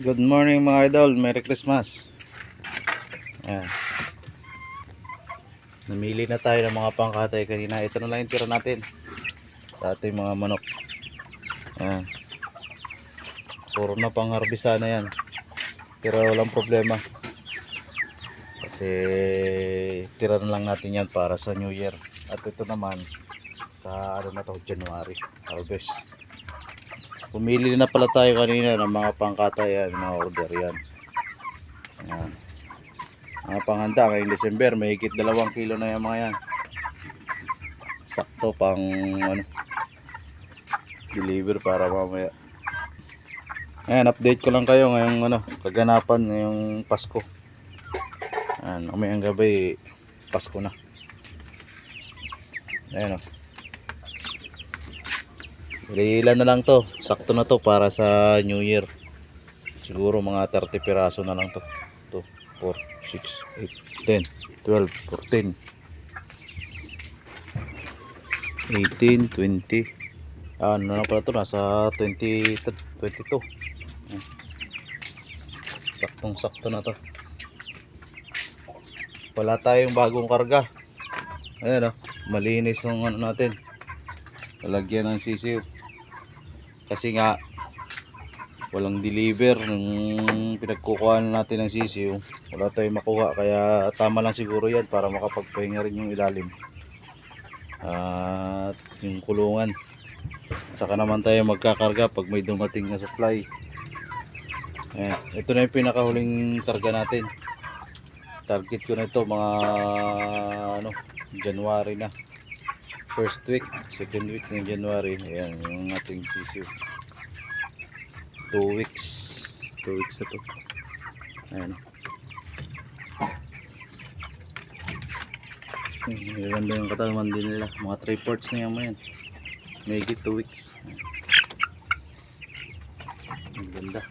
Good morning mga idol, Merry Christmas. Ayan. Namili na tayo ng mga pangkatay kanina. Ito na lang yung tira natin sa ating mga manok. Ayan. Puro na pang harbisa na yan. Pero walang problema, kasi tira na lang natin yan para sa New Year. At ito naman sa ano na to, January harvest. Pumili na pala tayo kanina ng mga pangkatay yan, mga order yan. Ayan. Mga panganda ngayong December, may higit 2 kilo na yung mga yan. Sakto pang ano, deliver para mamaya. Ayan, update ko lang kayo ngayong ano, kaganapan ngayong Pasko. Ayan, umayang gabi, Pasko na. Ayan o. Ilan na lang to, sakto na to para sa New Year. Siguro mga 30 piraso na lang to. 2, 4, 6, 8, 10, 12, 14, 18, 20. Ano na pala to, nasa 20, 22. Saktong sakto na to. Wala tayong bagong karga. Ayan o, malinis yung ano natin, lalagyan ng sisiw. Kasi nga walang deliver nung pinagkukuhaan natin ng sisiw, wala tayong makuha, kaya tama lang siguro yan para makapagpahinga rin yung ilalim at yung kulungan. Saka naman tayo magkakarga pag may dumating na supply. Ayan, ito na yung pinakahuling karga natin. Target ko na ito mga ano, January na, first week, second week ng January. Ayan yung ating sisiw. 2 weeks na to. Ayan. Ganda yung katawan din nila. Mga 3/4 na yan. May higit 2 weeks. Ang ganda.